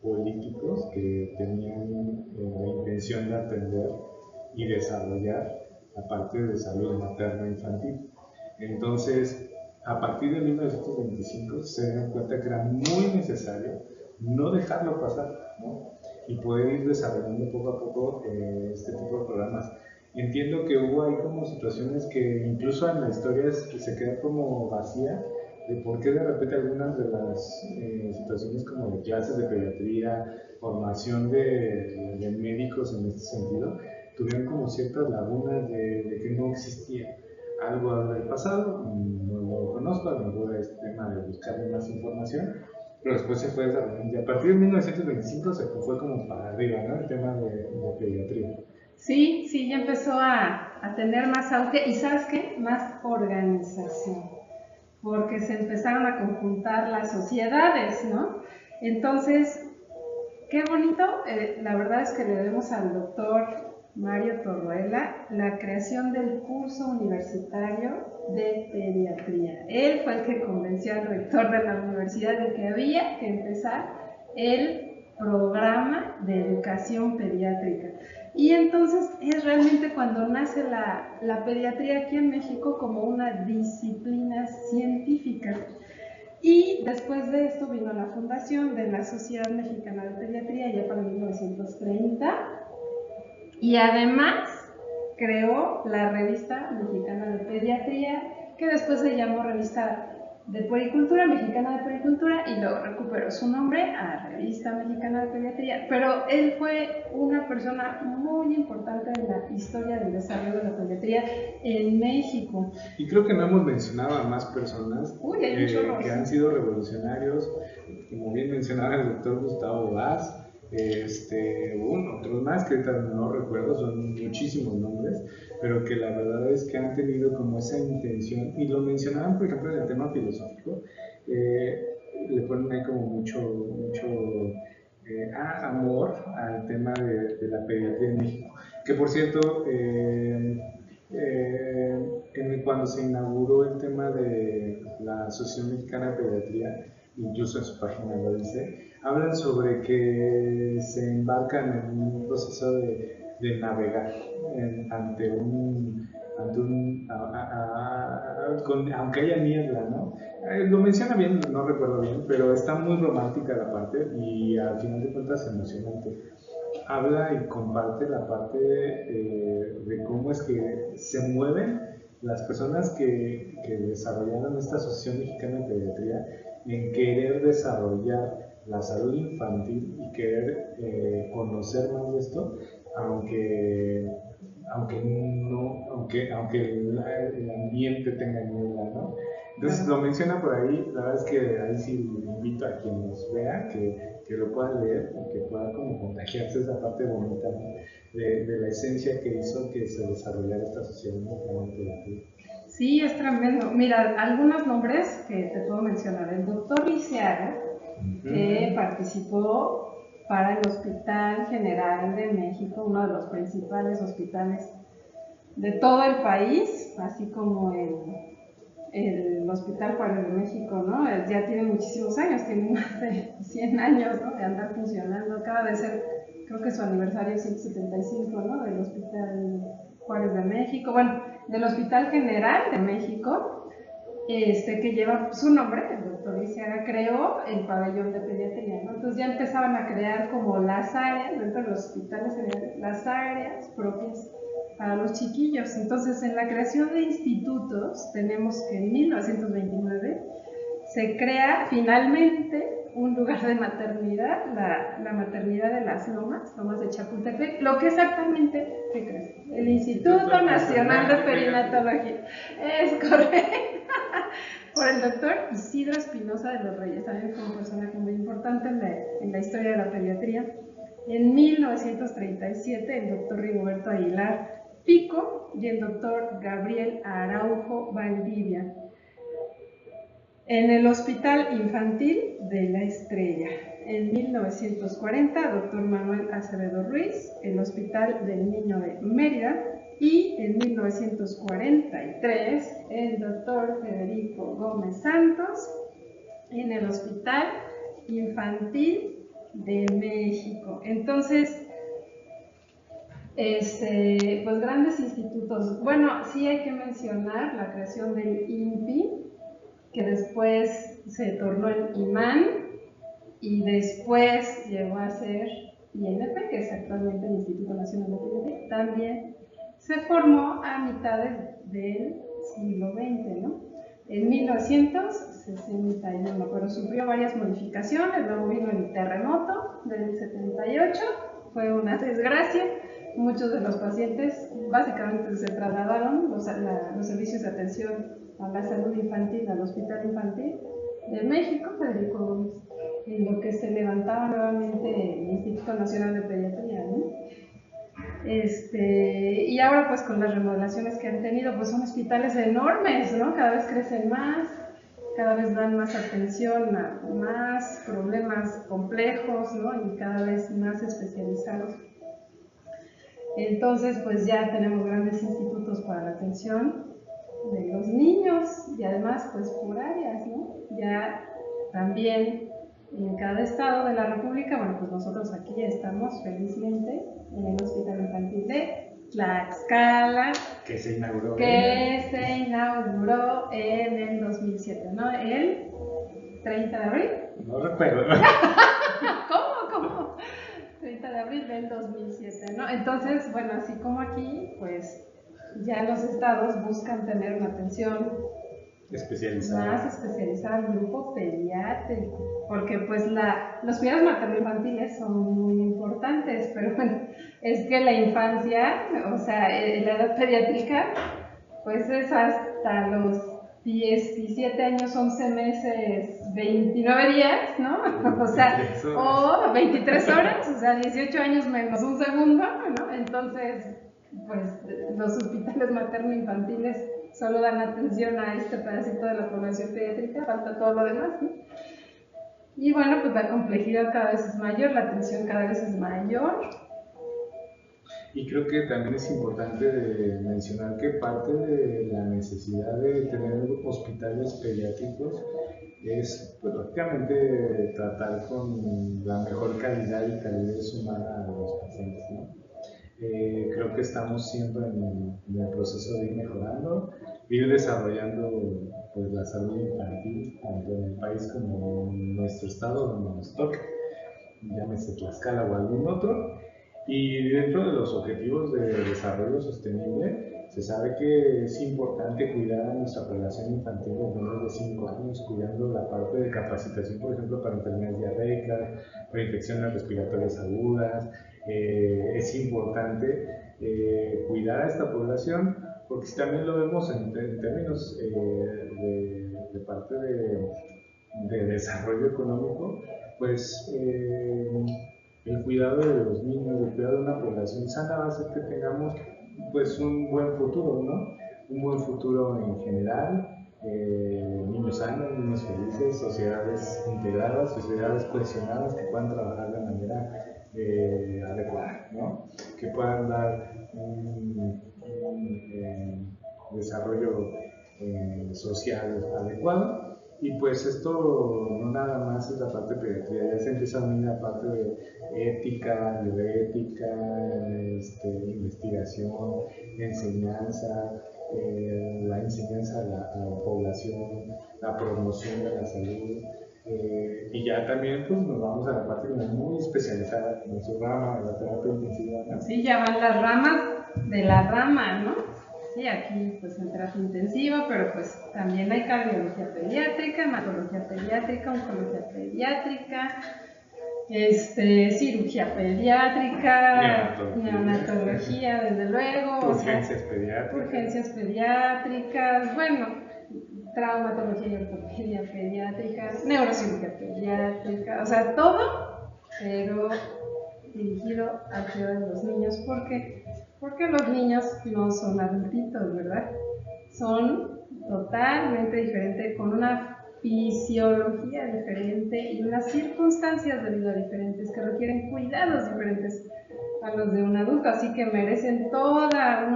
[SPEAKER 1] políticos que tenían la intención de atender y desarrollar la parte de salud materna infantil. Entonces, a partir de 1925 se dieron cuenta que era muy necesario no dejarlo pasar, ¿no? Y poder ir desarrollando poco a poco este tipo de programas. entiendo que hubo ahí como situaciones que incluso en la historia se queda como vacía de por qué de repente algunas de las situaciones como de clases de pediatría, formación de médicos en este sentido, tuvieron como ciertas lagunas de que no existía algo del pasado, no lo conozco, a lo mejor es tema de buscar más información, pero después se fue desarrollando. Y a partir de 1925 se fue como para arriba, ¿no? El tema de pediatría.
[SPEAKER 2] Sí, sí, ya empezó a tener más auge y ¿sabes qué? Más organización, porque se empezaron a conjuntar las sociedades, ¿no? Entonces, qué bonito, la verdad es que le debemos al doctor Mario Torruella la creación del curso universitario de pediatría. Él fue el que convenció al rector de la universidad de que había que empezar el programa de educación pediátrica. Y entonces es realmente cuando nace la pediatría aquí en México como una disciplina científica. Y después de esto vino la fundación de la Sociedad Mexicana de Pediatría ya para 1930 y además creó la Revista Mexicana de Pediatría, que después se llamó Revista de Puericultura, Mexicana de Puericultura, y luego recuperó su nombre a Revista Mexicana de Pediatría. Pero él fue una persona muy importante en la historia del desarrollo de la pediatría en México.
[SPEAKER 1] Y creo que no hemos mencionado a más personas
[SPEAKER 2] que
[SPEAKER 1] han sido revolucionarios, como bien mencionaba el doctor Gustavo Vaz, otros más que ahorita no recuerdo, son muchísimos nombres, pero que la verdad es que han tenido como esa intención, y lo mencionaban por ejemplo en el tema filosófico, le ponen ahí como mucho amor al tema de la pediatría en México, que por cierto, cuando se inauguró el tema de la Asociación Mexicana de Pediatría, incluso en su página lo dice, hablan sobre que se embarcan en un proceso de navegar ante un, aunque haya niebla, ¿no? Lo menciona bien, no recuerdo bien, pero está muy romántica la parte y al final de cuentas emocionante. Habla y comparte la parte de cómo es que se mueven las personas que desarrollaron esta Asociación Mexicana de Pediatría en querer desarrollar la salud infantil y querer conocer más de esto, aunque el ambiente tenga niebla, ¿no? Entonces lo menciona por ahí, la verdad es que ahí sí invito a quien nos vea que lo pueda leer y que pueda como contagiarse esa parte bonita, ¿no? de la esencia que hizo que se desarrollara esta sociedad muy.
[SPEAKER 2] Sí, es tremendo. Mira, algunos nombres que te puedo mencionar. El doctor Lisiaga, que participó para el Hospital General de México, uno de los principales hospitales de todo el país, así como el Hospital Juárez de México, ¿no? Ya tiene muchísimos años, tiene más de 100 años, ¿no? De andar funcionando. Acaba de ser, creo que su aniversario 175, ¿no? Del Hospital Juárez de México, bueno, del Hospital General de México, que lleva su nombre, el doctor Lisiaga creó el pabellón de pediatría, ¿no? Entonces ya empezaban a crear como las áreas, dentro de los hospitales generales, las áreas propias para los chiquillos. Entonces en la creación de institutos tenemos que en 1929 se crea finalmente un lugar de maternidad, la maternidad de las Lomas de Chapultepec. Lo que exactamente, ¿qué crees? El Instituto Nacional de Perinatología. Es correcto. Por el doctor Isidro Espinosa de los Reyes, también fue una persona muy importante en la historia de la pediatría. En 1937, el doctor Rigoberto Aguilar Pico y el doctor Gabriel Araujo Valdivia. En el Hospital Infantil de la Estrella. En 1940, doctor Manuel Acevedo Ruiz, el Hospital del Niño de Mérida. Y en 1943, el doctor Federico Gómez Santos, en el Hospital Infantil de México. Entonces, pues grandes institutos. Bueno, sí hay que mencionar la creación del INPI, que después se tornó en IMAN y después llegó a ser INP, que es actualmente el Instituto Nacional de Pediatría. También se formó a mitades del siglo XX, ¿no? En 1961, pero sufrió varias modificaciones, luego vino el terremoto del 78, fue una desgracia, muchos de los pacientes básicamente se trasladaron, los servicios de atención a la salud infantil, al Hospital Infantil de México, Federico Gómez, en lo que se levantaba nuevamente el Instituto Nacional de Pediatría, ¿no? Y ahora pues con las remodelaciones que han tenido, pues son hospitales enormes, ¿no? Cada vez crecen más, cada vez dan más atención a más problemas complejos, ¿no? Y cada vez más especializados. Entonces pues ya tenemos grandes institutos para la atención de los niños y además pues por áreas, ¿no? Ya también en cada estado de la República, bueno, pues nosotros aquí estamos felizmente en el Hospital Infantil de Tlaxcala,
[SPEAKER 1] que se inauguró
[SPEAKER 2] en el 2007, ¿no? El 30 de abril.
[SPEAKER 1] No recuerdo.
[SPEAKER 2] ¿Cómo? 30 de abril del 2007, ¿no? Entonces, bueno, así como aquí, pues ya los estados buscan tener una atención más especializada al grupo pediátrico, porque pues los cuidados materno-infantiles son muy importantes, pero bueno, es que la infancia, o sea, la edad pediátrica, pues es hasta los 17 años, 11 meses, 29 días, ¿no? O sea, o 23 horas, o sea, 18 años menos un segundo, ¿no? Entonces, pues los hospitales materno-infantiles solo dan atención a este pedacito de la población pediátrica, falta todo lo demás, ¿no? Y bueno, pues la complejidad cada vez es mayor, la atención cada vez es mayor.
[SPEAKER 1] Y creo que también es importante mencionar que parte de la necesidad de tener hospitales pediátricos es pues, prácticamente tratar con la mejor calidad y calidez humana a los pacientes, ¿no? Creo que estamos siempre en el proceso de ir mejorando, ir desarrollando pues, la salud infantil, tanto en el país como en nuestro estado donde nos toque, llámese Tlaxcala o algún otro. Y dentro de los objetivos de desarrollo sostenible, se sabe que es importante cuidar a nuestra población infantil de menores de 5 años, cuidando la parte de capacitación, por ejemplo, para enfermedades diarreicas, para infecciones respiratorias agudas. Es importante cuidar a esta población, porque si también lo vemos en términos de parte de desarrollo económico, pues el cuidado de los niños, el cuidado de una población sana va a hacer que tengamos pues un buen futuro, ¿no? Un buen futuro en general, niños sanos, niños felices, sociedades integradas, sociedades cohesionadas que puedan trabajar de manera adecuada, ¿no? Que puedan dar un desarrollo social adecuado. Y pues esto no nada más es la parte de pediatría, ya se empieza a unir la parte de ética, bioética, investigación, enseñanza, la enseñanza a la población, la promoción de la salud. Y ya también pues nos vamos a la parte muy especializada en su rama de la terapia intensiva, ¿no?
[SPEAKER 2] Sí, ya van las ramas de la rama, ¿no? Sí, aquí pues en terapia intensiva, pero pues también hay cardiología pediátrica, hematología pediátrica, oncología pediátrica, cirugía pediátrica, neonatología, desde luego, urgencias pediátricas, bueno, traumatología y ortopedia pediátrica, neurocirugía pediátrica, o sea, todo, pero dirigido al cuidado de los niños, porque los niños no son adultitos, ¿verdad? Son totalmente diferentes, con una fisiología diferente y unas circunstancias de vida diferentes que requieren cuidados diferentes a los de un adulto, así que merecen toda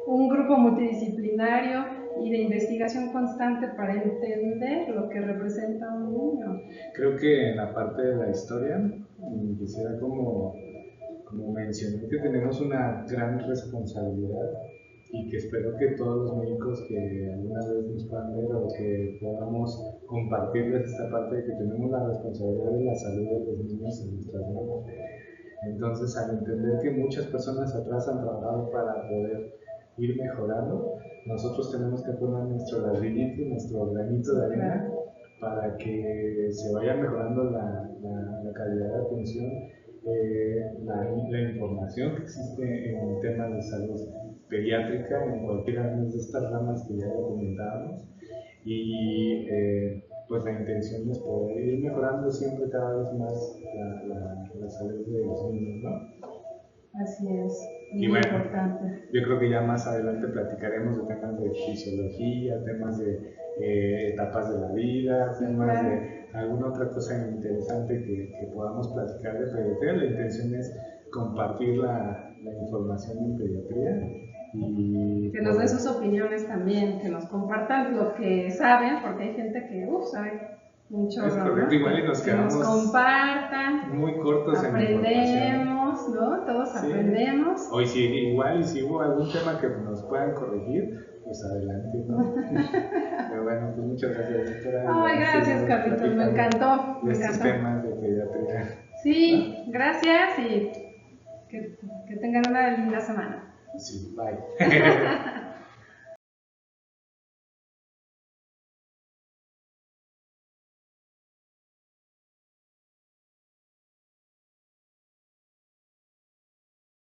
[SPEAKER 2] un grupo multidisciplinario y de investigación constante para entender lo que representa un niño.
[SPEAKER 1] Creo que en la parte de la historia quisiera como mencionar que tenemos una gran responsabilidad y que espero que todos los médicos que alguna vez nos puedan ver o que podamos compartirles esta parte de que tenemos la responsabilidad de la salud de los niños en nuestras manos. Entonces, al entender que muchas personas atrás han trabajado para poder ir mejorando, nosotros tenemos que poner nuestro ladrillito, nuestro granito de arena para que se vaya mejorando la calidad de atención, la información que existe en temas de salud pediátrica en cualquiera de estas ramas que ya comentábamos, y pues la intención es poder ir mejorando siempre cada vez más la salud de los niños, ¿no?
[SPEAKER 2] Así es, muy
[SPEAKER 1] bueno,
[SPEAKER 2] importante.
[SPEAKER 1] Yo creo que ya más adelante platicaremos de temas de fisiología, temas de etapas de la vida, temas de alguna otra cosa interesante que podamos platicar de pediatría. La intención es compartir la información en pediatría. Y
[SPEAKER 2] que nos den sus opiniones también, que nos compartan lo que saben, porque hay gente que sabe mucho,
[SPEAKER 1] es correcto, ¿no? Igual y nos quedamos
[SPEAKER 2] que nos compartan,
[SPEAKER 1] muy cortos
[SPEAKER 2] aprendemos, ¿no? Todos sí. Aprendemos.
[SPEAKER 1] Hoy sí, igual, y si hubo algún tema que nos puedan corregir, pues adelante, ¿no? Pero bueno, pues muchas gracias, doctora.
[SPEAKER 2] Ay, gracias, Carlitos, me encantó.
[SPEAKER 1] De estos temas de pediatría.
[SPEAKER 2] Sí, gracias y que tengan una linda semana.
[SPEAKER 1] Sí, bye.